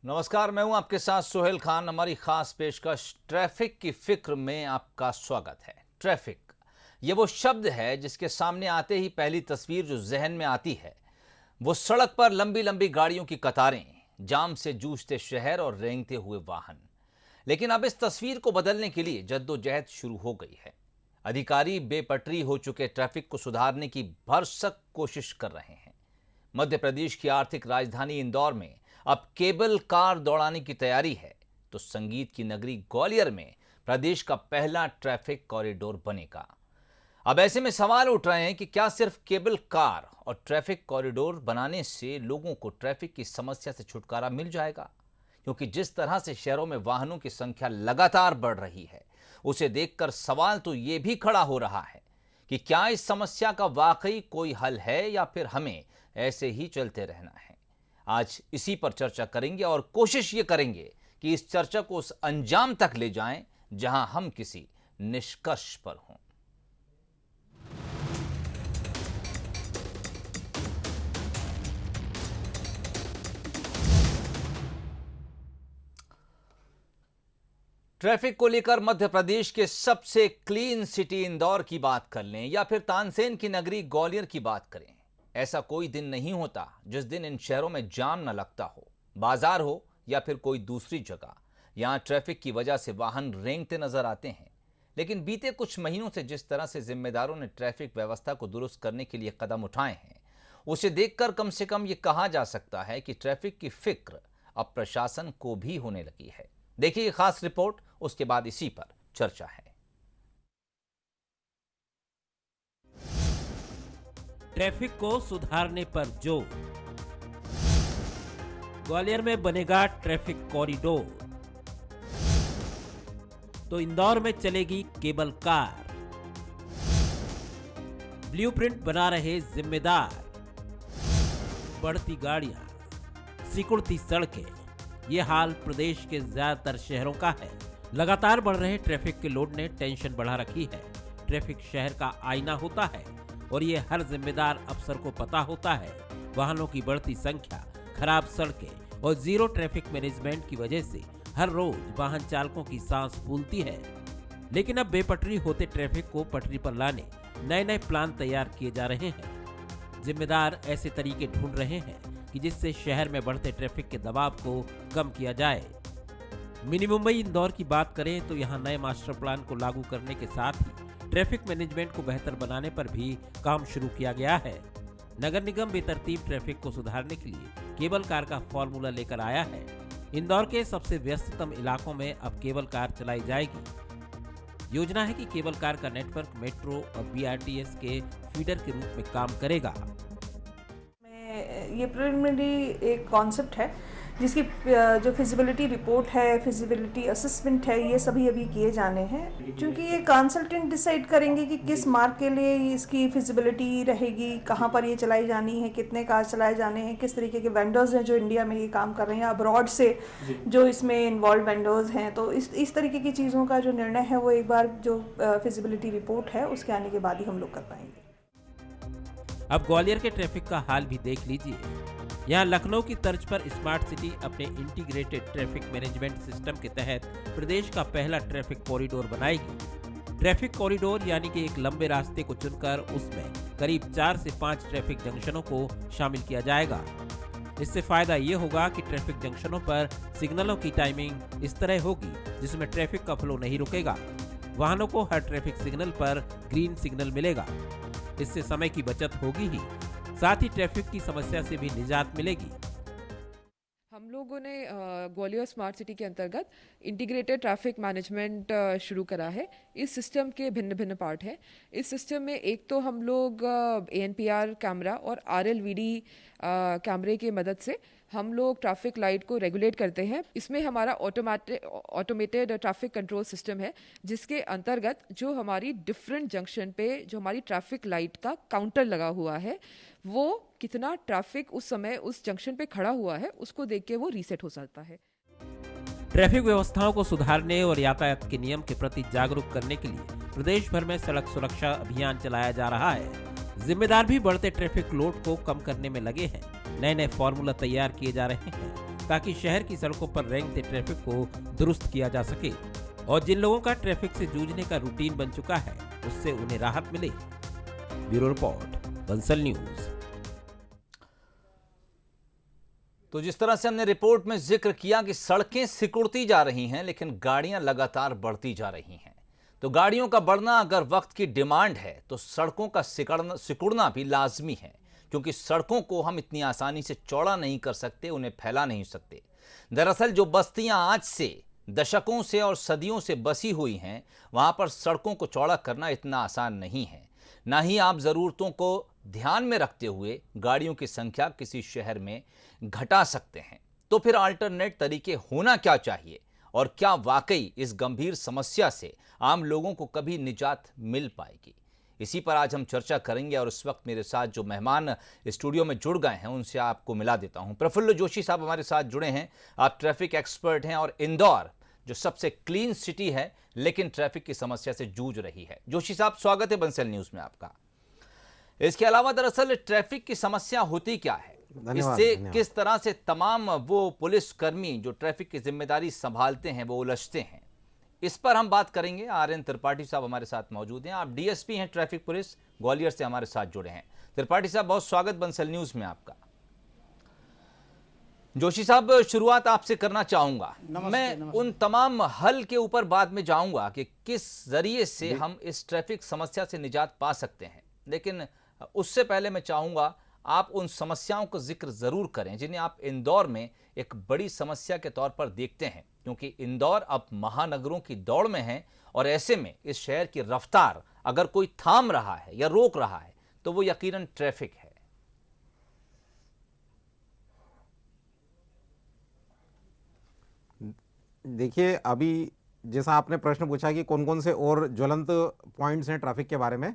नमस्कार, मैं हूं आपके साथ सोहेल खान। हमारी खास पेशकश ट्रैफिक की फिक्र में आपका स्वागत है। ट्रैफिक ये वो शब्द है जिसके सामने आते ही पहली तस्वीर जो जहन में आती है वो सड़क पर लंबी लंबी गाड़ियों की कतारें, जाम से जूझते शहर और रेंगते हुए वाहन। लेकिन अब इस तस्वीर को बदलने के लिए जद्दोजहद शुरू हो गई है। अधिकारी बेपटरी हो चुके ट्रैफिक को सुधारने की भरसक कोशिश कर रहे हैं। मध्य प्रदेश की आर्थिक राजधानी इंदौर में अब केबल कार दौड़ाने की तैयारी है, तो संगीत की नगरी ग्वालियर में प्रदेश का पहला ट्रैफिक कॉरिडोर बनेगा। अब ऐसे में सवाल उठ रहे हैं कि क्या सिर्फ केबल कार और ट्रैफिक कॉरिडोर बनाने से लोगों को ट्रैफिक की समस्या से छुटकारा मिल जाएगा? क्योंकि जिस तरह से शहरों में वाहनों की संख्या लगातार बढ़ रही है, उसे देखकर सवाल तो ये भी खड़ा हो रहा है कि क्या इस समस्या का वाकई कोई हल है या फिर हमें ऐसे ही चलते रहना है। आज इसी पर चर्चा करेंगे और कोशिश ये करेंगे कि इस चर्चा को उस अंजाम तक ले जाएं जहां हम किसी निष्कर्ष पर हों। ट्रैफिक को लेकर मध्य प्रदेश के सबसे क्लीन सिटी इंदौर की बात कर लें या फिर तानसेन की नगरी ग्वालियर की बात करें, ऐसा कोई दिन नहीं होता जिस दिन इन शहरों में जाम न लगता हो। बाजार हो या फिर कोई दूसरी जगह, यहां ट्रैफिक की वजह से वाहन रेंगते नजर आते हैं। लेकिन बीते कुछ महीनों से जिस तरह से जिम्मेदारों ने ट्रैफिक व्यवस्था को दुरुस्त करने के लिए कदम उठाए हैं, उसे देखकर कम से कम ये कहा जा सकता है कि ट्रैफिक की फिक्र अब प्रशासन को भी होने लगी है। देखिए खास रिपोर्ट, उसके बाद इसी पर चर्चा है। ट्रैफिक को सुधारने पर जोर। ग्वालियर में बनेगा ट्रैफिक कॉरिडोर, तो इंदौर में चलेगी केबल कार। ब्लूप्रिंट बना रहे जिम्मेदार। बढ़ती गाड़ियां, सिकुड़ती सड़कें, ये हाल प्रदेश के ज्यादातर शहरों का है। लगातार बढ़ रहे ट्रैफिक के लोड ने टेंशन बढ़ा रखी है। ट्रैफिक शहर का आईना होता है और ये हर जिम्मेदार अफसर को पता होता है। वाहनों की बढ़ती संख्या, खराब सड़कें और जीरो ट्रैफिक मैनेजमेंट की वजह से हर रोज वाहन चालकों की सांस फूलती है। लेकिन अब बेपटरी होते ट्रैफिक को पटरी पर लाने नए नए प्लान तैयार किए जा रहे हैं। जिम्मेदार ऐसे तरीके ढूंढ रहे हैं कि जिससे शहर में बढ़ते ट्रैफिक के दबाव को कम किया जाए। मिनी मुंबई इंदौर की बात करें तो यहाँ नए मास्टर प्लान को लागू करने के साथ ही ट्रैफिक मैनेजमेंट को बेहतर बनाने पर भी काम शुरू किया गया है। नगर निगम बेतरतीब ट्रैफिक को सुधारने के लिए केबल कार का फॉर्मूला लेकर आया है। इंदौर के सबसे व्यस्ततम इलाकों में अब केबल कार चलाई जाएगी। योजना है कि केबल कार का नेटवर्क मेट्रो और बीआरटीएस के फीडर के रूप में काम करेगा। ये प्रिलिमिनरी एक कॉन्सेप्ट है जिसकी जो फिजिबिलिटी रिपोर्ट है, फिजिबिलिटी असेसमेंट है, ये सभी अभी किए जाने हैं। क्योंकि ये कंसल्टेंट डिसाइड करेंगे कि किस मार्ग के लिए इसकी फिजिबिलिटी रहेगी, कहाँ पर ये चलाई जानी है, कितने कार चलाए जाने हैं, किस तरीके के वेंडर्स हैं जो इंडिया में ये काम कर रहे हैं, अब्रॉड से जो इसमें इन्वॉल्व वेंडर्स हैं। तो इस तरीके की चीज़ों का जो निर्णय है वो एक बार जो फिजिबिलिटी रिपोर्ट है उसके आने के बाद ही हम लोग कर पाएंगे। अब ग्वालियर के ट्रैफिक का हाल भी देख लीजिए। यहाँ लखनऊ की तर्ज पर स्मार्ट सिटी अपने इंटीग्रेटेड ट्रैफिक मैनेजमेंट सिस्टम के तहत प्रदेश का पहला ट्रैफिक कॉरिडोर बनाएगी। ट्रैफिक कॉरिडोर यानी कि एक लंबे रास्ते को चुनकर उसमें करीब 4 से 5 ट्रैफिक जंक्शनों को शामिल किया जाएगा। इससे फायदा ये होगा कि ट्रैफिक जंक्शनों पर सिग्नलों की टाइमिंग इस तरह होगी जिसमें ट्रैफिक का फ्लो नहीं रुकेगा। वाहनों को हर ट्रैफिक सिग्नल पर ग्रीन सिग्नल मिलेगा। इससे समय की बचत होगी ही, साथ ही ट्रैफिक की समस्या से भी निजात मिलेगी। हम लोगों ने ग्वालियर स्मार्ट सिटी के अंतर्गत इंटीग्रेटेड ट्रैफिक मैनेजमेंट शुरू करा है। इस सिस्टम के भिन्न भिन्न पार्ट हैं। इस सिस्टम में एक तो हम लोग ANPR कैमरा और RLVD कैमरे की मदद से हम लोग ट्रैफिक लाइट को रेगुलेट करते हैं। इसमें हमारा ऑटोमेटेड ट्रैफिक कंट्रोल सिस्टम है, जिसके अंतर्गत जो हमारी डिफरेंट जंक्शन पे जो हमारी ट्रैफिक लाइट का काउंटर लगा हुआ है, वो कितना ट्रैफिक उस समय उस जंक्शन पे खड़ा हुआ है उसको देख के वो रीसेट हो सकता है। ट्रैफिक व्यवस्थाओं को सुधारने और यातायात के नियम के प्रति जागरूक करने के लिए प्रदेश भर में सड़क सुरक्षा अभियान चलाया जा रहा है। जिम्मेदार भी बढ़ते ट्रैफिक लोड को कम करने में लगे हैं। नए नए फॉर्मूला तैयार किए जा रहे हैं। ताकि शहर की सड़कों पर रेंगते ट्रैफिक को दुरुस्त किया जा सके और जिन लोगों का ट्रैफिक से जूझने का रूटीन बन चुका है उससे उन्हें राहत मिले। Bureau report, Bansal news. तो जिस तरह से हमने रिपोर्ट में जिक्र किया कि सड़कें सिकुड़ती जा रही हैं लेकिन गाड़ियां लगातार बढ़ती जा रही हैं, तो गाड़ियों का बढ़ना अगर वक्त की डिमांड है तो सड़कों का सिकुड़ना भी लाजमी है, क्योंकि सड़कों को हम इतनी आसानी से चौड़ा नहीं कर सकते, उन्हें फैला नहीं सकते। दरअसल जो बस्तियां आज से दशकों से और सदियों से बसी हुई हैं, वहां पर सड़कों को चौड़ा करना इतना आसान नहीं है। ना ही आप ज़रूरतों को ध्यान में रखते हुए गाड़ियों की संख्या किसी शहर में घटा सकते हैं। तो फिर अल्टरनेट तरीके होना क्या चाहिए और क्या वाकई इस गंभीर समस्या से आम लोगों को कभी निजात मिल पाएगी? इसी पर आज हम चर्चा करेंगे और इस वक्त मेरे साथ जो मेहमान स्टूडियो में जुड़ गए हैं उनसे आपको मिला देता हूं। प्रफुल्ल जोशी साहब हमारे साथ जुड़े हैं। आप ट्रैफिक एक्सपर्ट हैं और इंदौर जो सबसे क्लीन सिटी है लेकिन ट्रैफिक की समस्या से जूझ रही है। जोशी साहब, स्वागत है बंसल न्यूज में आपका। इसके अलावा दरअसल ट्रैफिक की समस्या होती क्या है, इससे किस तरह से तमाम वो पुलिसकर्मी जो ट्रैफिक की जिम्मेदारी संभालते हैं वो उलझते हैं, इस पर हम बात करेंगे। RN त्रिपाठी साहब हमारे साथ मौजूद हैं। आप DSP हैं ट्रैफिक पुलिस ग्वालियर से, हमारे साथ जुड़े हैं। त्रिपाठी साहब, बहुत स्वागत बंसल न्यूज में आपका। जोशी साहब, शुरुआत आपसे करना चाहूंगा। मैं उन तमाम हल के ऊपर बाद में जाऊंगा कि किस जरिए से हम इस ट्रैफिक समस्या से निजात पा सकते हैं, लेकिन उससे पहले मैं चाहूंगा आप उन समस्याओं का जिक्र जरूर करें जिन्हें आप इंदौर में एक बड़ी समस्या के तौर पर देखते हैं, क्योंकि इंदौर अब महानगरों की दौड़ में है और ऐसे में इस शहर की रफ्तार अगर कोई थाम रहा है या रोक रहा है तो वो यकीनन ट्रैफिक है। देखिए, अभी जैसा आपने प्रश्न पूछा कि कौन कौन से और ज्वलंत पॉइंट्स हैं ट्रैफिक के बारे में,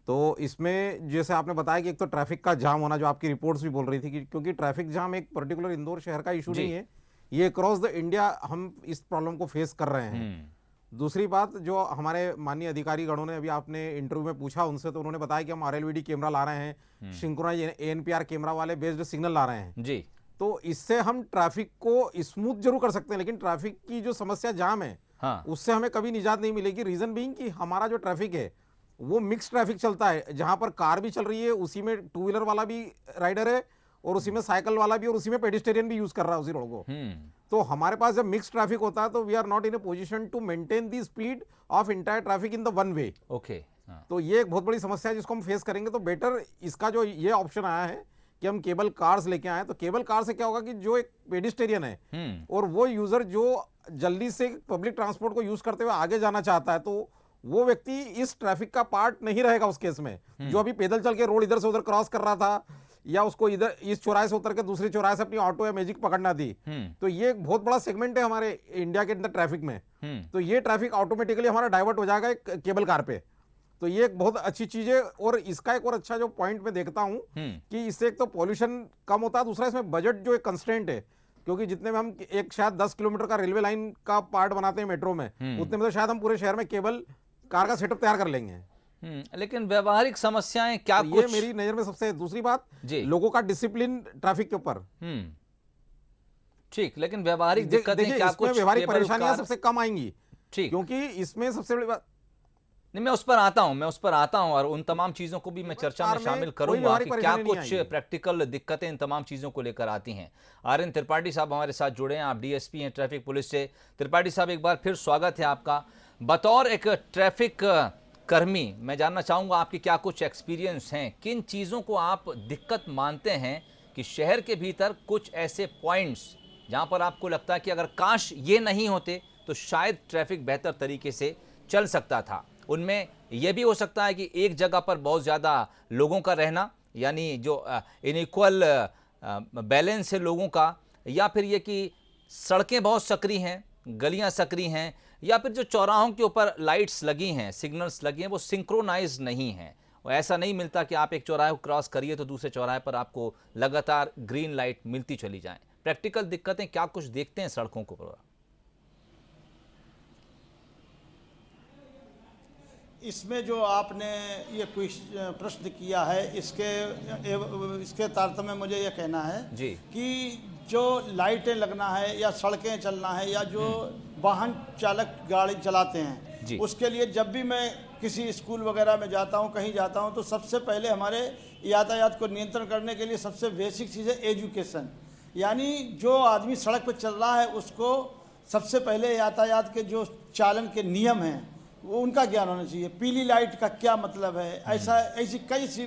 तो इसमें जैसे आपने बताया कि एक तो ट्रैफिक का जाम होना, जो आपकी रिपोर्ट्स भी बोल रही थी कि क्योंकि ट्रैफिक जाम एक पर्टिकुलर इंदौर शहर का इशू नहीं है, ये अक्रॉस द इंडिया हम इस प्रॉब्लम को फेस कर रहे हैं। दूसरी बात, जो हमारे माननीय अधिकारी गणों ने अभी आपने इंटरव्यू में पूछा उनसे, तो उन्होंने बताया कि हम RLVD कैमरा ला रहे हैं, सिंक्रोनाइज ANPR कैमरा वाले बेस्ड सिग्नल ला रहे हैं जी। तो इससे हम ट्रैफिक को स्मूथ जरूर कर सकते हैं, लेकिन ट्रैफिक की जो समस्या जाम है उससे हमें कभी निजात नहीं मिलेगी। रीजन बीइंग कि हमारा जो ट्रैफिक है वो मिक्स ट्रैफिक चलता है, जहां पर कार भी चल रही है, उसी में 2 व्हीलर वाला भी राइडर है और उसी में साइकिल वाला भी और उसी में पेडिस्टेरियन भी यूज कर रहा है उसी रोड को। तो हमारे पास जब मिक्स ट्रैफिक होता है तो we are not in a position to maintain the speed of entire traffic in the one way. Okay, तो ये एक बहुत बड़ी समस्या है जिसको हम फेस करेंगे। तो बेटर इसका जो ये ऑप्शन आया है कि हम केबल कार्स लेके आए, तो केबल कार से क्या होगा कि जो एक पेडिस्टेरियन है और वो यूजर जो जल्दी से पब्लिक ट्रांसपोर्ट को यूज करते हुए आगे जाना चाहता है, तो वो व्यक्ति इस ट्रैफिक का पार्ट नहीं रहेगा उस केस में। जो अभी पैदल चल के रोड इधर से उधर क्रॉस कर रहा था या उसको इधर इस चौराहे से उतर के दूसरे चौराहे से अपनी ऑटो या मैजिक पकड़ना थी, तो ये एक बहुत बड़ा सेगमेंट है हमारे इंडिया के अंदर ट्रैफिक में। तो ये ट्रैफिक ऑटोमेटिकली हमारा डाइवर्ट हो जाएगा एक केबल कार पे। तो ये एक बहुत अच्छी चीज है। और इसका एक और अच्छा जो पॉइंट मैं देखता हूं कि इससे एक तो पॉल्यूशन कम होता है, दूसरा इसमें बजट जो एक कंस्ट्रेंट है, क्योंकि जितने में हम एक शायद 10 किलोमीटर का रेलवे लाइन का पार्ट बनाते हैं मेट्रो में, उतने में तो शायद हम पूरे शहर में केबल कार का सेटअप तैयार कर लेंगे। लेकिन व्यवहारिक समस्याएं क्या तो कुछ? ये मेरी नजर में सबसे दूसरी बात, लोगों का डिसिप्लिन ट्रैफिक के ऊपर। ठीक, लेकिन व्यवहारिक दिक्कतें क्या कुछ? व्यवहारिक परेशानियां सबसे कम आएंगी, ठीक, क्योंकि इसमें सबसे बड़ी बात नहीं, मैं उस पर आता हूं और उन तमाम चीजों को भी मैं चर्चा में शामिल करूंगा कि क्या कुछ प्रैक्टिकल दिक्कतें इन तमाम चीजों को लेकर आती हैं। RN त्रिपाठी साहब हमारे साथ जुड़े हैं, आप DSP हैं ट्रैफिक पुलिस से। त्रिपाठी साहब, एक बार फिर स्वागत है आपका। बतौर एक ट्रैफिक कर्मी मैं जानना चाहूंगा आपके क्या कुछ एक्सपीरियंस हैं, किन चीज़ों को आप दिक्कत मानते हैं कि शहर के भीतर कुछ ऐसे पॉइंट्स जहां पर आपको लगता है कि अगर काश ये नहीं होते तो शायद ट्रैफिक बेहतर तरीके से चल सकता था। उनमें यह भी हो सकता है कि एक जगह पर बहुत ज़्यादा लोगों का रहना, यानी जो इनइक्वल बैलेंस है लोगों का, या फिर ये कि सड़कें बहुत सकरी हैं, गलियां सकरी हैं, या फिर जो चौराहों के ऊपर लाइट्स लगी हैं, सिग्नल्स लगी हैं, वो सिंक्रोनाइज नहीं हैं। और ऐसा नहीं मिलता कि आप एक चौराहे को क्रॉस करिए तो दूसरे चौराहे पर आपको लगातार ग्रीन लाइट मिलती चली जाए। प्रैक्टिकल दिक्कतें क्या कुछ देखते हैं सड़कों को? इसमें जो आपने ये प्रश्न किया है, इसके तारतम्य में मुझे ये कहना है जी कि जो लाइटें लगना है या सड़कें चलना है या जो वाहन चालक गाड़ी चलाते हैं, उसके लिए जब भी मैं किसी स्कूल वगैरह में जाता हूं, कहीं जाता हूं, तो सबसे पहले हमारे यातायात को नियंत्रण करने के लिए सबसे बेसिक चीज़ है एजुकेशन। यानी जो आदमी सड़क पर चल रहा है उसको सबसे पहले यातायात के जो चालन के नियम हैं वो उनका ज्ञान होना चाहिए। पीली लाइट का क्या मतलब है, ऐसी कई सी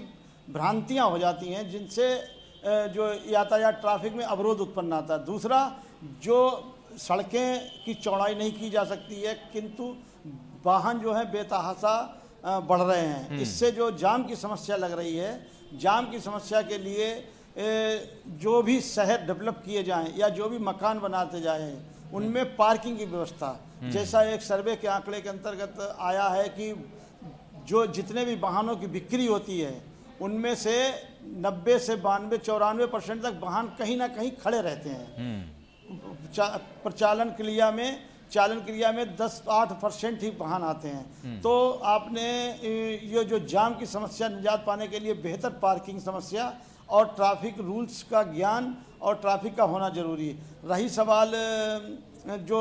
भ्रांतियाँ हो जाती हैं जिनसे जो यातायात ट्रैफिक में अवरोध उत्पन्न आता है। दूसरा, जो सड़कें की चौड़ाई नहीं की जा सकती है किंतु वाहन जो है बेतहाशा बढ़ रहे हैं, इससे जो जाम की समस्या लग रही है, जाम की समस्या के लिए जो भी शहर डेवलप किए जाएं या जो भी मकान बनाते जाएं उनमें पार्किंग की व्यवस्था, जैसा एक सर्वे के आंकड़े के अंतर्गत आया है कि जो जितने भी वाहनों की बिक्री होती है उनमें से 90 से 92 94% तक वाहन कहीं ना कहीं खड़े रहते हैं। प्रचालन क्रिया में 10-8% ही वाहन आते हैं। तो आपने ये जो जाम की समस्या निजात पाने के लिए बेहतर पार्किंग समस्या और ट्रैफिक रूल्स का ज्ञान और ट्रैफिक का होना जरूरी है। रही सवाल जो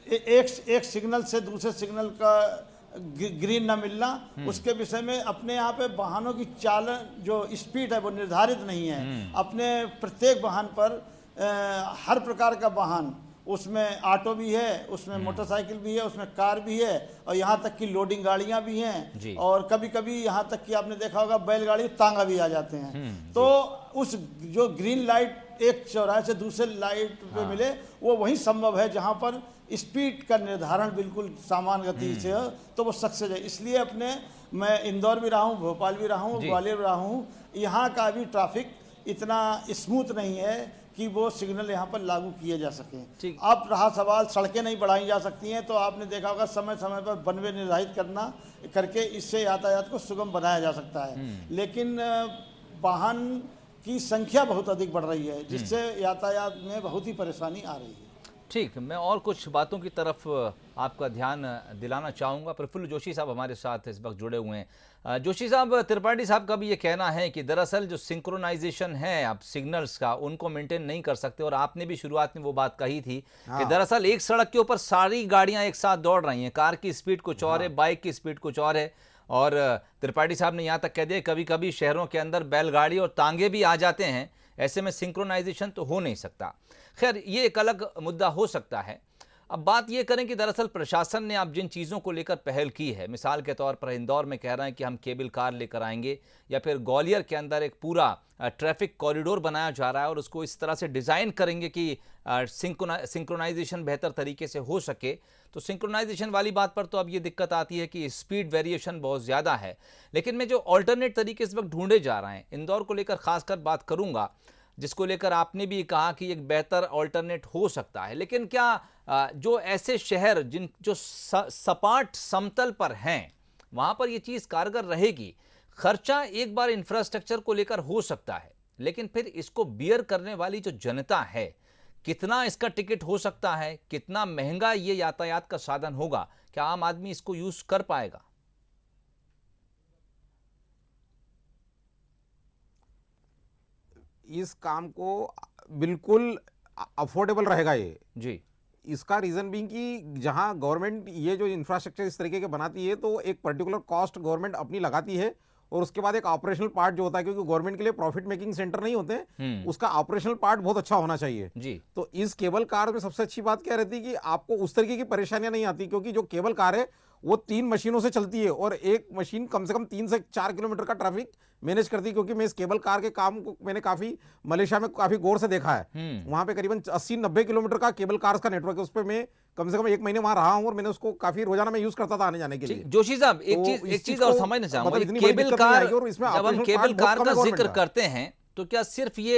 एक सिग्नल से दूसरे सिग्नल का ग्रीन ना मिलना, उसके विषय में अपने यहाँ पे वाहनों की चालन जो स्पीड है वो निर्धारित नहीं है। अपने प्रत्येक वाहन पर हर प्रकार का वाहन, उसमें ऑटो भी है, उसमें मोटरसाइकिल भी है, उसमें कार भी है और यहाँ तक कि लोडिंग गाड़ियाँ भी हैं और कभी कभी यहाँ तक कि आपने देखा होगा बैलगाड़ी तांगा भी आ जाते हैं। तो उस जो ग्रीन लाइट एक चौराहे से दूसरे लाइट पे मिले वो वही संभव है जहाँ पर स्पीड का निर्धारण बिल्कुल सामान्य गति से हो, तो वो सक्सेस है। इसलिए मैं इंदौर भी रहा हूँ, भोपाल भी रहा हूँ, ग्वालियर भी रहा हूँ, यहाँ का भी ट्रैफिक इतना स्मूथ नहीं है कि वो सिग्नल यहाँ पर लागू किए जा सकें। अब रहा सवाल सड़कें नहीं बढ़ाई जा सकती हैं, तो आपने देखा होगा समय समय पर बनवे निर्धारित करके इससे यातायात को सुगम बनाया जा सकता है। लेकिन वाहन की संख्या बहुत अधिक बढ़ रही है जिससे यातायात में बहुत ही परेशानी आ रही है। ठीक, मैं और कुछ बातों की तरफ आपका ध्यान दिलाना चाहूँगा। प्रफुल्ल जोशी साहब हमारे साथ इस वक्त जुड़े हुए हैं। जोशी साहब, त्रिपाठी साहब का भी ये कहना है कि दरअसल जो सिंक्रोनाइजेशन है आप सिग्नल्स का, उनको मेंटेन नहीं कर सकते और आपने भी शुरुआत में वो बात कही थी कि दरअसल एक सड़क के ऊपर सारी गाड़ियाँ एक साथ दौड़ रही हैं, कार की स्पीड कुछ और है, बाइक की स्पीड कुछ और है। और त्रिपाठी साहब ने यहाँ तक कह दिया कभी कभी शहरों के अंदर बैलगाड़ी और तांगे भी आ जाते हैं, ऐसे में सिंक्रोनाइजेशन तो हो नहीं सकता। खैर, ये एक अलग मुद्दा हो सकता है। अब बात ये करें कि दरअसल प्रशासन ने अब जिन चीज़ों को लेकर पहल की है, मिसाल के तौर पर इंदौर में कह रहे हैं कि हम केबल कार लेकर आएंगे, या फिर ग्वालियर के अंदर एक पूरा ट्रैफिक कॉरिडोर बनाया जा रहा है और उसको इस तरह से डिज़ाइन करेंगे कि सिंक्रोनाइजेशन बेहतर तरीके से हो सके। तो सिंक्रोनाइजेशन वाली बात पर तो अब ये दिक्कत आती है कि स्पीड वेरिएशन बहुत ज़्यादा है, लेकिन मैं जो ऑल्टरनेट तरीके इस वक्त ढूंढे जा रहे हैं, इंदौर को लेकर खासकर बात करूँगा, जिसको लेकर आपने भी कहा कि एक बेहतर ऑल्टरनेट हो सकता है। लेकिन क्या जो ऐसे शहर जो सपाट समतल पर हैं, वहाँ पर ये चीज़ कारगर रहेगी? खर्चा एक बार इंफ्रास्ट्रक्चर को लेकर हो सकता है, लेकिन फिर इसको बियर करने वाली जो जनता है, कितना इसका टिकट हो सकता है, कितना महंगा ये यातायात का साधन होगा, क्या आम आदमी इसको यूज कर पाएगा? इस काम को बिल्कुल अफोर्डेबल रहेगा ये जी। इसका रीजन भी कि जहां गवर्नमेंट ये जो इंफ्रास्ट्रक्चर इस तरीके के बनाती है तो एक पर्टिकुलर कॉस्ट गवर्नमेंट अपनी लगाती है और उसके बाद एक ऑपरेशनल पार्ट जो होता है, क्योंकि गवर्नमेंट के लिए प्रॉफिट मेकिंग सेंटर नहीं होते हैं, उसका ऑपरेशनल पार्ट बहुत अच्छा होना चाहिए जी। तो इस केबल कार में सबसे अच्छी बात क्या रहती है कि आपको उस तरीके की परेशानियां नहीं आती, क्योंकि जो केबल कार है वो 3 मशीनों से चलती है और एक मशीन कम से कम 3 से 4 किलोमीटर का ट्रैफिक मैनेज करती है। क्योंकि मैं इस केबल कार के काम को मैंने काफी मलेशिया में काफी गौर से देखा है, वहां पे करीबन 80-90 किलोमीटर का केबल कार्स का नेटवर्क है। उस पर मैं कम से कम 1 महीने वहां रहा हूं और मैंने उसको काफी रोजाना मैं यूज करता था आने जाने के लिए। जोशी साहब, एक चीज और समझना चाहूंगा, केबल कार, जब हम केबल कार का जिक्र करते हैं तो क्या सिर्फ ये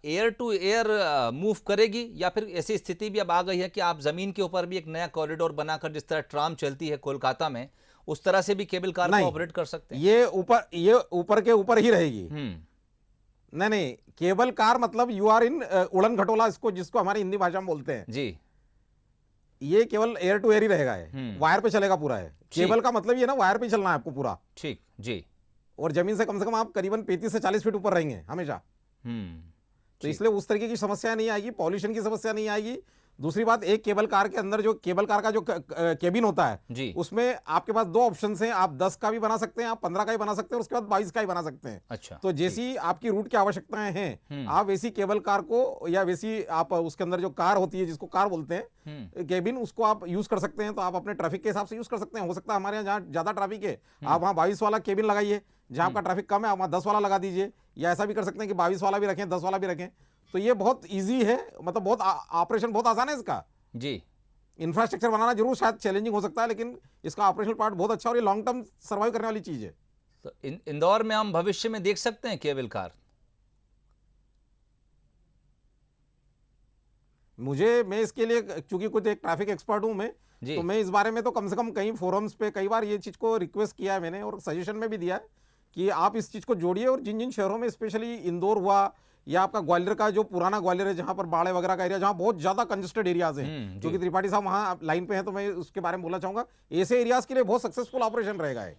एयर टू एयर मूव करेगी, या फिर ऐसी स्थिति भी अब आ गई है कि आप जमीन के ऊपर भी एक नया कॉरिडोर बनाकर, जिस तरह ट्राम चलती है कोलकाता में, उस तरह से भी केबल कार को ऑपरेट कर सकते हैं? ये ऊपर के ऊपर ही रहेगी। नहीं, केबल कार मतलब यू आर इन उड़न खटोला, जिसको हमारी हिंदी भाषा में बोलते हैं जी। ये केवल एयर टू एयर ही रहेगा, है वायर पे चलेगा पूरा है। केबल का मतलब ये ना वायर पे चलना है आपको पूरा। ठीक जी। और जमीन से कम आप करीबन 35 से 40 फीट ऊपर रहेंगे हमेशा। तो इसलिए उस तरीके की समस्या नहीं आएगी, पॉल्यूशन की समस्या नहीं आएगी। दूसरी बात, एक केबल कार के अंदर जो केबल कार का जो केबिन होता है उसमें आपके पास 2 ऑप्शन हैं, आप 10 का भी बना सकते हैं, आप 15 का भी बना सकते हैं, उसके बाद 22 का भी बना सकते हैं। अच्छा, तो जैसी आपकी रूट की आवश्यकताएं हैं, आप वैसी केबल कार को या वैसी आप उसके अंदर जो कार होती है जिसको कार बोलते हैं केबिन, उसको आप यूज कर सकते हैं। तो आप अपने ट्रैफिक के हिसाब से यूज कर सकते हैं। हो सकता है हमारे यहाँ जहाँ ज्यादा ट्रैफिक है आप वहाँ 22 वाला केबिन लगाइए, जहाँ आपका ट्रैफिक कम है आप वहाँ 10 वाला लगा दीजिए, या ऐसा भी कर सकते हैं कि 22 वाला भी रखें, 10 वाला भी रखें। तो ये बहुत ईजी है, मतलब बहुत ऑपरेशन बहुत आसान है इसका जी। इंफ्रास्ट्रक्चर बनाना जरूर शायद चैलेंजिंग हो सकता है, लेकिन इसका ऑपरेशनल पार्ट बहुत अच्छा और ये लॉन्ग टर्म सर्वाइव करने वाली चीज है। तो इंदौर में हम भविष्य में देख सकते हैं केबल कार? मैं इसके लिए चूंकि कुछ एक ट्रैफिक एक्सपर्ट हूं मैं, तो मैं इस बारे में तो कम से कम कई फोरम्स पे कई बार ये चीज को रिक्वेस्ट किया है मैंने, और सजेशन में भी दिया है कि आप इस चीज को जोड़िए। और जिन जिन शहरों में, स्पेशली इंदौर हुआ या आपका ग्वालियर का जो पुराना ग्वालियर है जहां पर बाड़े वगैरह का एरिया, जहां बहुत ज्यादा कंजेस्टेड एरियाज हैं, क्योंकि त्रिपाठी साहब वहां लाइन पे हैं तो मैं उसके बारे में बोलना चाहूंगा, ऐसे एरियाज के लिए बहुत सक्सेसफुल ऑपरेशन रहेगा है।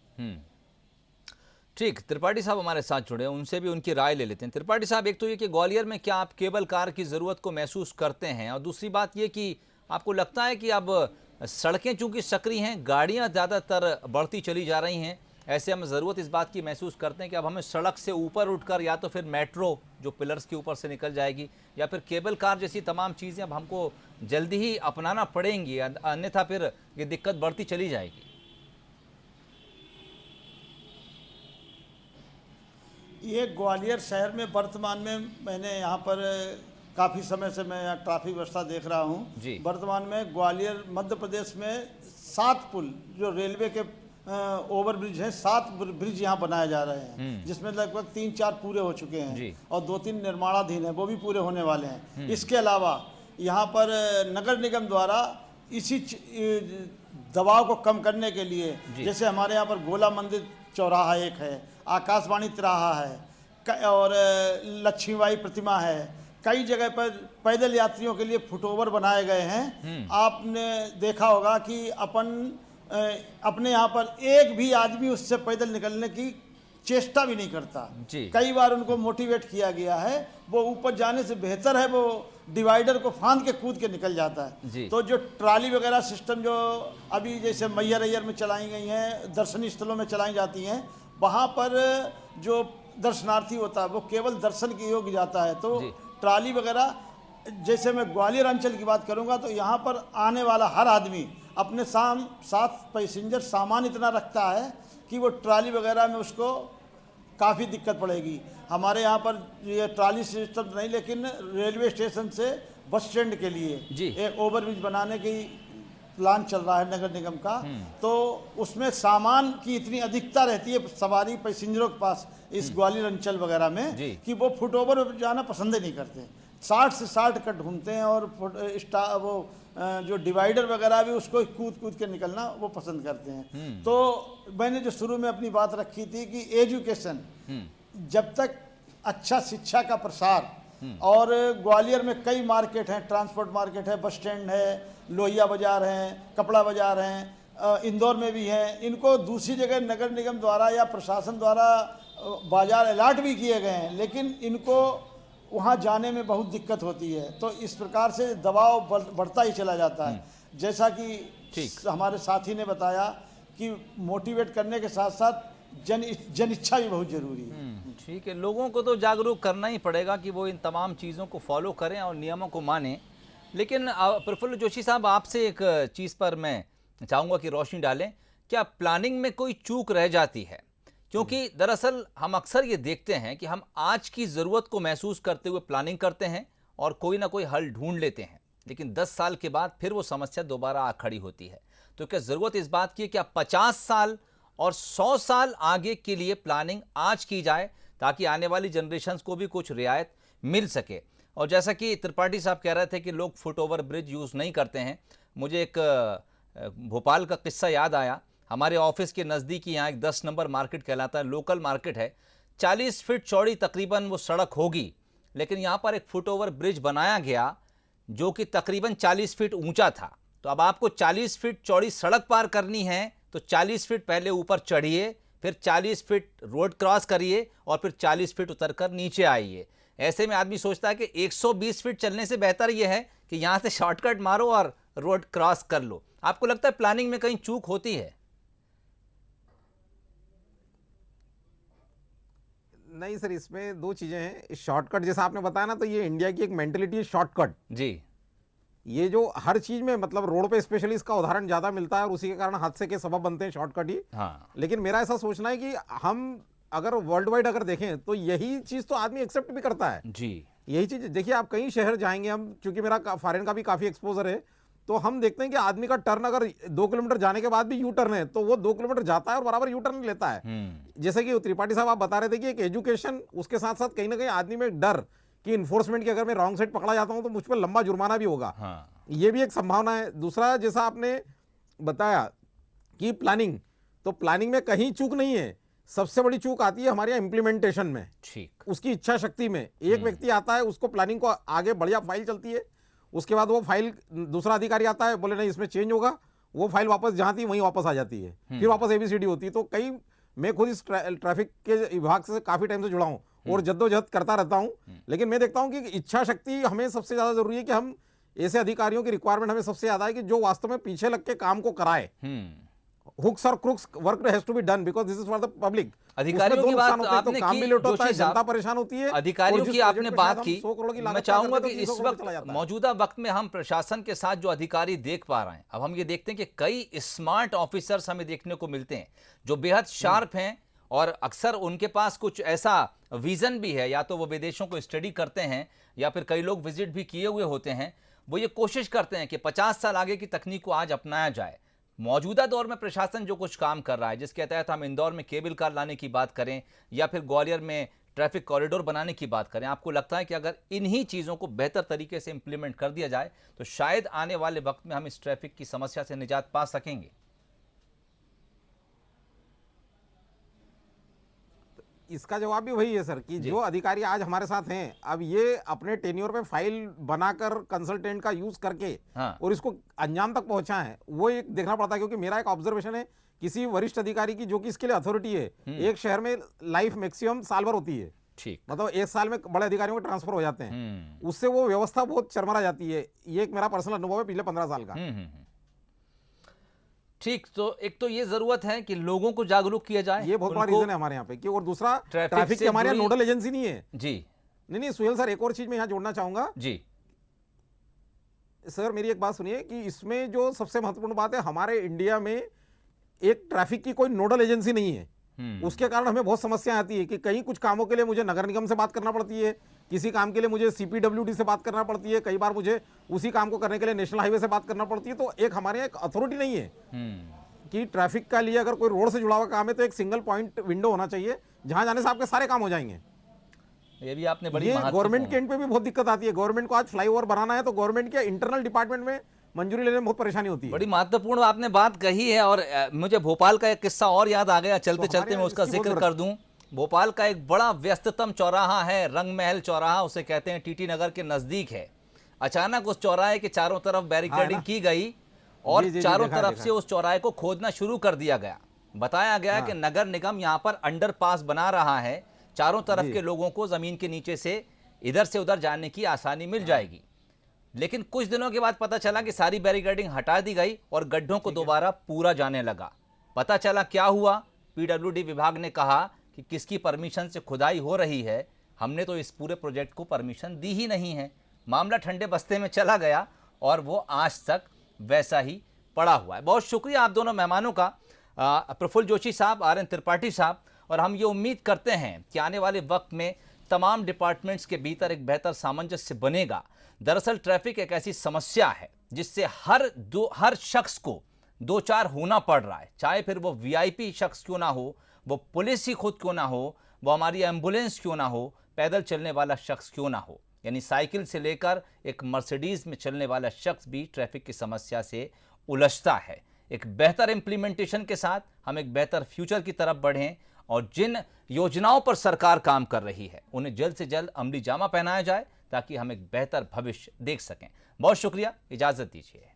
ठीक, त्रिपाठी साहब हमारे साथ जुड़े हैं, उनसे भी उनकी राय ले लेते हैं। त्रिपाठी साहब, एक तो ये कि ग्वालियर में क्या आप केबल कार की ज़रूरत को महसूस करते हैं, और दूसरी बात ये कि आपको लगता है कि अब सड़कें चूंकि सक्रिय हैं, गाड़ियां ज़्यादातर बढ़ती चली जा रही हैं, ऐसे हम ज़रूरत इस बात की महसूस करते हैं कि अब हमें सड़क से ऊपर उठकर या तो फिर मेट्रो जो पिलर्स के ऊपर से निकल जाएगी, या फिर केबल कार जैसी तमाम चीज़ें अब हमको जल्दी ही अपनाना पड़ेंगी, अन्यथा फिर ये दिक्कत बढ़ती चली जाएगी? ये ग्वालियर शहर में वर्तमान में मैंने यहाँ पर काफ़ी समय से मैं यहाँ ट्रैफिक व्यवस्था देख रहा हूँ। वर्तमान में ग्वालियर मध्य प्रदेश में 7 पुल जो रेलवे के ओवर ब्रिज हैं, 7 ब्रिज यहाँ बनाए जा रहे हैं, जिसमें लगभग 3-4 पूरे हो चुके हैं और 2-3 निर्माणाधीन हैं, वो भी पूरे होने वाले हैं। इसके अलावा यहाँ पर नगर निगम द्वारा इसी दबाव को कम करने के लिए, जैसे हमारे यहाँ पर गोला मंदिर चौराहा एक है, आकाशवाणी तिराहा है और लक्ष्मीबाई प्रतिमा है, कई जगह पर पैदल यात्रियों के लिए फुटओवर बनाए गए हैं। आपने देखा होगा कि अपने यहाँ पर एक भी आदमी उससे पैदल निकलने की चेष्टा भी नहीं करता। कई बार उनको मोटिवेट किया गया है, वो ऊपर जाने से बेहतर है वो डिवाइडर को फांद के कूद के निकल जाता है। तो जो ट्राली वगैरह सिस्टम जो अभी जैसे मैयर में चलाई गई हैं, दर्शनीय स्थलों में चलाई जाती हैं, वहाँ पर जो दर्शनार्थी होता है वो केवल दर्शन के योग्य जाता है। तो ट्राली वगैरह, जैसे मैं ग्वालियर अंचल की बात करूँगा तो यहाँ पर आने वाला हर आदमी अपने साथ पैसेंजर सामान इतना रखता है कि वो ट्राली वगैरह में उसको काफ़ी दिक्कत पड़ेगी। हमारे यहाँ पर ये ट्राली सिस्टम नहीं, लेकिन रेलवे स्टेशन से बस स्टैंड के लिए एक ओवरब्रिज बनाने की प्लान चल रहा है नगर निगम का। तो उसमें सामान की इतनी अधिकता रहती है सवारी पैसेंजरों के पास इस ग्वालियर अंचल वगैरह में कि वो फुटओवर जाना पसंद ही नहीं करते, 60 से 60 कट घूमते हैं, और वो जो डिवाइडर वगैरह भी उसको कूद के निकलना वो पसंद करते हैं। तो मैंने जो शुरू में अपनी बात रखी थी कि एजुकेशन, जब तक अच्छा शिक्षा का प्रसार, और ग्वालियर में कई मार्केट हैं, ट्रांसपोर्ट मार्केट है, बस स्टैंड है, लोहिया बाजार हैं, कपड़ा बाजार हैं, इंदौर में भी हैं, इनको दूसरी जगह नगर निगम द्वारा या प्रशासन द्वारा बाजार अलॉट भी किए गए हैं, लेकिन इनको वहाँ जाने में बहुत दिक्कत होती है। तो इस प्रकार से दबाव बढ़ता ही चला जाता है। जैसा कि हमारे साथी ने बताया कि मोटिवेट करने के साथ साथ जन इच्छा भी बहुत जरूरी है। ठीक है, लोगों को तो जागरूक करना ही पड़ेगा कि वो इन तमाम चीज़ों को फॉलो करें और नियमों को मानें। लेकिन प्रफुल्ल जोशी साहब, आपसे एक चीज़ पर मैं चाहूँगा कि रोशनी डालें, क्या प्लानिंग में कोई चूक रह जाती है? क्योंकि दरअसल हम अक्सर ये देखते हैं कि हम आज की ज़रूरत को महसूस करते हुए प्लानिंग करते हैं और कोई ना कोई हल ढूंढ लेते हैं, लेकिन 10 साल के बाद फिर वो समस्या दोबारा आ खड़ी होती है। तो क्या ज़रूरत इस बात की है कि आप 50 साल और 100 साल आगे के लिए प्लानिंग आज की जाए, ताकि आने वाली जनरेशन्स को भी कुछ रियायत मिल सके? और जैसा कि त्रिपाठी साहब कह रहे थे कि लोग फुटओवर ब्रिज यूज़ नहीं करते हैं, मुझे एक भोपाल का किस्सा याद आया। हमारे ऑफिस के नज़दीक यहाँ एक 10 नंबर मार्केट कहलाता है, लोकल मार्केट है, 40 फीट चौड़ी तकरीबन वो सड़क होगी, लेकिन यहाँ पर एक फुटओवर ब्रिज बनाया गया जो कि तकरीबन 40 फीट ऊंचा था। तो अब आपको 40 फीट चौड़ी सड़क पार करनी है तो 40 फीट पहले ऊपर चढ़िए, फिर 40 फीट रोड क्रॉस करिए और फिर 40 फीट उतरकर नीचे आइए। ऐसे में आदमी सोचता है कि 120 फीट चलने से बेहतर यह है कि यहां से शॉर्टकट मारो और रोड क्रॉस कर लो। आपको लगता है प्लानिंग में कहीं चूक होती है? नहीं सर, इसमें दो चीजें हैं। शॉर्टकट जैसा आपने बताया ना, तो ये इंडिया की एक मेंटेलिटी है शॉर्टकट जी। ये जो हर चीज में मतलब रोड पे स्पेशली इसका उदाहरण ज्यादा मिलता है और उसी के कारण हादसे के सबब बनते हैं शॉर्टकट ही। हाँ। लेकिन मेरा ऐसा सोचना है कि हम अगर वर्ल्ड वाइड अगर देखें तो यही चीज तो आदमी एक्सेप्ट भी करता है जी। यही चीज देखिए, आप कई शहर जाएंगे, हम चूंकि मेरा फॉरेन का भी काफी एक्सपोजर है, तो हम देखते हैं कि आदमी का टर्न अगर 2 किलोमीटर जाने के बाद भी यू टर्न है तो वो 2 किलोमीटर जाता है और बराबर यू टर्न लेता है। जैसे कि त्रिपाठी साहब आप बता रहे थे कि एक एजुकेशन, उसके साथ साथ कहीं ना कहीं आदमी में एक डर कि इन्फोर्समेंट की अगर मैं रॉन्ग साइड पकड़ा जाता हूं तो मुझ पर लंबा जुर्माना भी होगा। हाँ। ये भी एक संभावना है। दूसरा, जैसा आपने बताया कि प्लानिंग, तो प्लानिंग में कहीं चूक नहीं है, सबसे बड़ी चूक आती है हमारे यहाँ इंप्लीमेंटेशन में, ठीक, उसकी इच्छा शक्ति में। एक व्यक्ति आता है, उसको प्लानिंग को आगे बढ़िया फाइल चलती है, उसके बाद वो फाइल दूसरा अधिकारी आता है, बोले नहीं इसमें चेंज होगा, वो फाइल वापस जहां थी वहीं वापस आ जाती है, फिर वापस एबीसीडी होती है। तो कई, मैं खुद इस ट्रैफिक के विभाग से काफी टाइम से जुड़ा हूं और जद्दोजहद करता रहता हूं, लेकिन मैं देखता हूं कि इच्छा शक्ति हमें सबसे ज्यादा जरूरी है कि हम ऐसे अधिकारियों की रिक्वायरमेंट हमें सबसे ज्यादा है कि जो वास्तव में पीछे लग के काम को कराए। हुक्स और crooks work has to be done because this is for the public. अधिकारियों की बात आपने काम भी लेट होता है, जनता परेशान होती है। अधिकारियों की आपने बात की, मैं चाहूंगा कि इस वक्त मौजूदा मौजूदा वक्त में हम प्रशासन के साथ जो अधिकारी देख पा रहे हैं, अब हम ये देखते हैं कि कई स्मार्ट ऑफिसर्स हमें देखने को मिलते हैं जो बेहद शार्प हैं और अक्सर उनके पास कुछ ऐसा विजन भी है, या तो वो विदेशों को स्टडी करते हैं या फिर कई लोग विजिट भी किए हुए होते हैं। वो ये कोशिश करते हैं कि 50 साल आगे की तकनीक को आज अपनाया जाए। मौजूदा दौर में प्रशासन जो कुछ काम कर रहा है, जिसके तहत हम इंदौर में केबल कार लाने की बात करें या फिर ग्वालियर में ट्रैफिक कॉरिडोर बनाने की बात करें, आपको लगता है कि अगर इन्हीं चीज़ों को बेहतर तरीके से इंप्लीमेंट कर दिया जाए तो शायद आने वाले वक्त में हम इस ट्रैफिक की समस्या से निजात पा सकेंगे? इसका जवाब भी वही है सर कि जो अधिकारी आज हमारे साथ हैं, अब ये अपने टेन्योर पे फाइल बनाकर कंसल्टेंट का यूज करके और इसको अंजाम तक पहुंचाएं, वो एक देखना पड़ता है। क्योंकि मेरा एक ऑब्जर्वेशन है, किसी वरिष्ठ अधिकारी की जो कि इसके लिए अथॉरिटी है, एक शहर में लाइफ मैक्सिमम साल भर होती है, ठीक, मतलब 1 साल में बड़े अधिकारियों के ट्रांसफर हो जाते हैं, उससे वो व्यवस्था बहुत चरमरा जाती है। ये एक मेरा पर्सनल अनुभव है पिछले 15 साल का। ठीक, तो एक तो ये जरूरत है कि लोगों को जागरूक किया जाए, ये बहुत बड़ा रीजन है हमारे यहाँ पे कि, और दूसरा ट्रैफिक की हमारे यहाँ नोडल एजेंसी नहीं है जी। नहीं सुहेल सर, एक और चीज मैं यहाँ जोड़ना चाहूंगा जी सर, मेरी एक बात सुनिए कि इसमें जो सबसे महत्वपूर्ण बात है, हमारे इंडिया में एक ट्रैफिक की कोई नोडल एजेंसी नहीं है। उसके कारण हमें बहुत समस्या आती है कि कहीं कुछ कामों के लिए मुझे नगर निगम से बात करना पड़ती है, किसी काम के लिए मुझे सीपीडब्ल्यूडी से बात करना पड़ती है, कई बार मुझे उसी काम को करने के लिए नेशनल हाईवे से बात करना पड़ती है। तो एक हमारे यहाँ एक अथॉरिटी नहीं है कि ट्रैफिक का लिए अगर कोई रोड से जुड़ा हुआ काम है तो एक सिंगल पॉइंट विंडो होना चाहिए जहां जाने से आपके सारे काम हो जाएंगे। ये भी आपने बड़ी गवर्नमेंट के एंड पे भी बहुत दिक्कत आती है। गवर्नमेंट को आज फ्लाईओवर बनाना है तो गवर्नमेंट के इंटरनल डिपार्टमेंट में मंजूरी लेने में बहुत परेशानी होती है। बड़ी महत्वपूर्ण आपने बात कही है और मुझे भोपाल का एक किस्सा और याद आ गया, चलते चलते मैं उसका जिक्र कर दूं। भोपाल का एक बड़ा व्यस्ततम चौराहा है, रंग महल चौराहा उसे कहते हैं, टीटी नगर के नजदीक है। अचानक उस चौराहे के चारों तरफ बैरिकेडिंग की गई और चारों तरफ से उस चौराहे को खोदना शुरू कर दिया गया। बताया गया कि नगर निगम यहाँ पर अंडरपास बना रहा है, चारों तरफ के लोगों को जमीन के नीचे से इधर से उधर जाने की आसानी मिल जाएगी। लेकिन कुछ दिनों के बाद पता चला कि सारी बैरिकेडिंग हटा दी गई और गड्ढों को दोबारा पूरा जाने लगा। पता चला क्या हुआ, पीडब्ल्यूडी विभाग ने कहा कि किसकी परमिशन से खुदाई हो रही है, हमने तो इस पूरे प्रोजेक्ट को परमिशन दी ही नहीं है। मामला ठंडे बस्ते में चला गया और वो आज तक वैसा ही पड़ा हुआ है। बहुत शुक्रिया आप दोनों मेहमानों का, प्रफुल्ल जोशी साहब, आर एन त्रिपाठी साहब, और हम ये उम्मीद करते हैं कि आने वाले वक्त में तमाम डिपार्टमेंट्स के भीतर एक बेहतर सामंजस्य बनेगा। दरअसल ट्रैफिक एक ऐसी समस्या है जिससे हर शख्स को दो चार होना पड़ रहा है, चाहे फिर वो वीआईपी शख्स क्यों ना हो, वो पुलिस ही खुद क्यों ना हो, वो हमारी एम्बुलेंस क्यों ना हो, पैदल चलने वाला शख्स क्यों ना हो, यानी साइकिल से लेकर एक मर्सिडीज में चलने वाला शख्स भी ट्रैफिक की समस्या से उलझता है। एक बेहतर इंप्लीमेंटेशन के साथ हम एक बेहतर फ्यूचर की तरफ बढ़ें और जिन योजनाओं पर सरकार काम कर रही है उन्हें जल्द से जल्द अमली जामा पहनाया जाए ताकि हम एक बेहतर भविष्य देख सकें। बहुत शुक्रिया, इजाजत दीजिए।